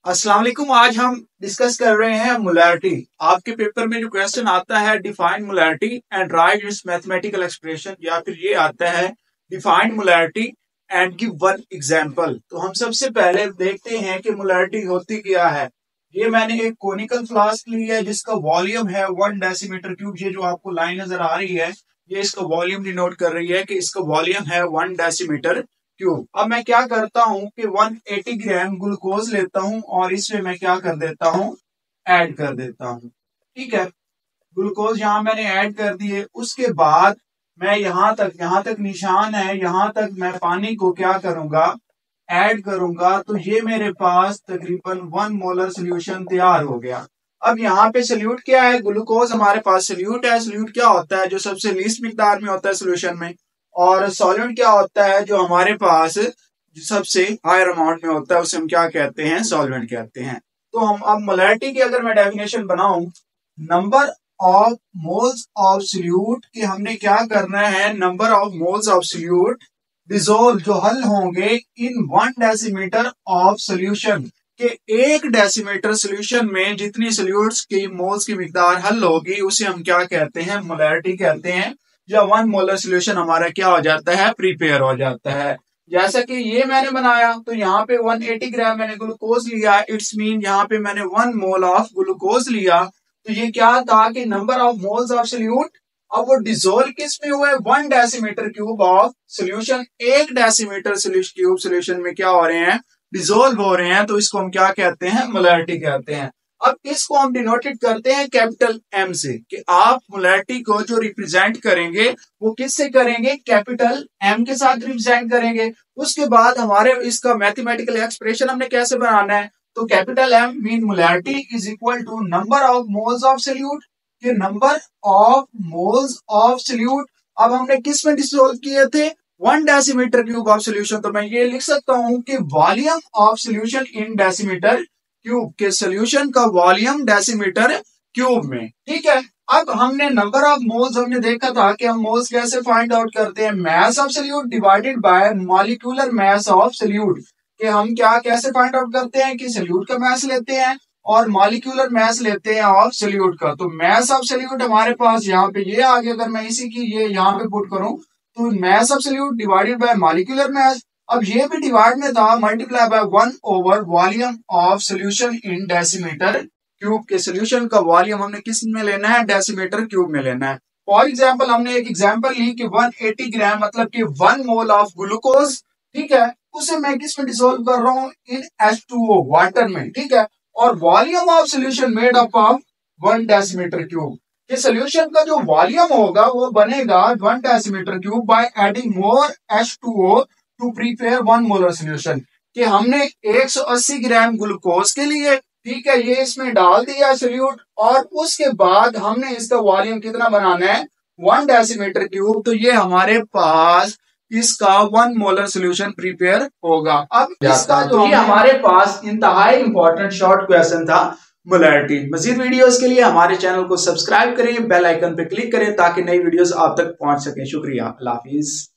अस्सलाम वालेकुम। आज हम डिस्कस कर रहे हैं मोलैरिटी। आपके पेपर में जो क्वेश्चन आता है define molarity and right it's mathematical expression, या फिर ये आता है define molarity and give one example. तो हम सबसे पहले देखते हैं कि मोलैरिटी होती क्या है। ये मैंने एक कोनिकल फ्लास्क ली है जिसका वॉल्यूम है 1 डेसीमीटर क्यूब। ये जो आपको लाइन नजर आ रही है ये इसका वॉल्यूम डिनोट कर रही है कि इसका वॉल्यूम है 1 डेसीमीटर क्यूब। अब मैं क्या करता हूं कि 180 ग्राम ग्लूकोज लेता हूं और इसमें मैं क्या कर देता हूं, ऐड कर देता हूं। ठीक है, ग्लूकोज यहां मैंने ऐड कर दिए। उसके बाद मैं यहां तक निशान है, यहां तक मैं पानी को क्या करूंगा, ऐड करूंगा। तो ये मेरे पास तकरीबन 1 मोलर सोल्यूशन तैयार हो गया। अब यहाँ पे सोल्यूट क्या है, ग्लूकोज हमारे पास सोल्यूट है। सोल्यूट क्या होता है, जो सबसे लीस्ट मिकदार में होता है सोल्यूशन में। और सॉल्वेंट क्या होता है, जो हमारे पास सबसे हायर अमाउंट में होता है, उसे हम क्या कहते हैं, सॉल्वेंट कहते हैं। तो हम अब मोलैरिटी की अगर मैं डेफिनेशन बनाऊं, number of moles of solute कि हमने क्या करना है, number of moles of solute dissolve जो हल होंगे इन 1 डेसीमीटर ऑफ सोल्यूशन के 1 डेसीमीटर सोल्यूशन में जितनी सोल्यूट्स की मोल्स की मिकदार हल होगी उसे हम क्या कहते हैं, मोलैरिटी कहते हैं। या 1 मोलर सोल्यूशन हमारा क्या हो जाता है, प्रिपेयर हो जाता है। जैसा कि ये मैंने बनाया तो यहाँ पे 180 ग्राम मैंने ग्लूकोज लिया, इट्स मीन यहाँ पे मैंने 1 मोल ऑफ ग्लूकोज लिया। तो ये क्या था कि number of moles of solute, अब वो डिसोल्व किस में हुए, 1 decimetre cube of solution. 1 decimetre cube solution में क्या हो रहे हैं, डिसोल्व हो रहे हैं। तो इसको हम क्या कहते हैं, मोलैरिटी कहते हैं। अब इसको हम डिनोटेड करते हैं कैपिटल एम से, कि आप मोलैरिटी को जो रिप्रेजेंट करेंगे वो किससे करेंगे, कैपिटल एम के साथ रिप्रेजेंट करेंगे। उसके बाद हमारे इसका मैथमेटिकल एक्सप्रेशन हमने कैसे बनाना है, तो capital M mean molarity is equal to number of moles of solute, कि number of moles of solute अब हमने किस में डिसोल्व किए थे, 1 डेसीमीटर क्यूब ऑफ सोल्यूशन। तो मैं ये लिख सकता हूं कि volume of solution in decimetre cube, के सोल्यूशन का वॉल्यूम डेसीमीटर क्यूब में। ठीक है, अब हमने नंबर ऑफ मोल्स हमने देखा था कि हम मोल्स कैसे फाइंड आउट करते हैं, mess of solute divided by molecular mess of solute. कि हम क्या कैसे फाइंड आउट करते हैं कि सोल्यूट का मैस लेते हैं और मॉलिक्यूलर मैस लेते हैं ऑफ सोल्यूट का। तो मैस ऑफ सोल्यूट हमारे पास यहाँ पे ये आ गया। अगर मैं इसी की ये यहाँ पे पुट करूं तो mass of solute divided by molecular mass. अब ये भी डिवाइड में था, multiply by 1 over volume of solution in decimetre cube. के सोल्यूशन का वॉल्यूम हमने किस में लेना है, डेसीमीटर क्यूब में लेना है। फॉर एग्जांपल हमने एक एग्जांपल ली कि 180 ग्राम मतलब कि 1 मोल ऑफ ग्लूकोज, ठीक है, उसे मैं किस में डिसोल्व कर रहा हूं, इन H2O वाटर में। ठीक है, और volume of solution made up of 1 decimetre cube. ये सोल्यूशन का जो वॉल्यूम होगा वो बनेगा 1 decimetre cube by adding more H2O to prepare 1 molar solution. कि हमने 180 ग्राम ग्लूकोज के लिए, ठीक है, ये इसमें डाल दिया सोल्यूट, और उसके बाद हमने इसका वॉल्यूम कितना बनाना है, 1 डेसीमीटर क्यूब। तो ये हमारे पास इसका 1 मोलर सोल्यूशन प्रिपेयर होगा। अब इसका जो ये हमारे पास इंतहाई इंपॉर्टेंट शॉर्ट क्वेश्चन था मोलैरिटी। मजीद वीडियोस के लिए हमारे चैनल को सब्सक्राइब करें, बेल आइकन पे क्लिक करें ताकि नई वीडियोस आप तक पहुंच सके। शुक्रिया, अल्लाह हाफिज।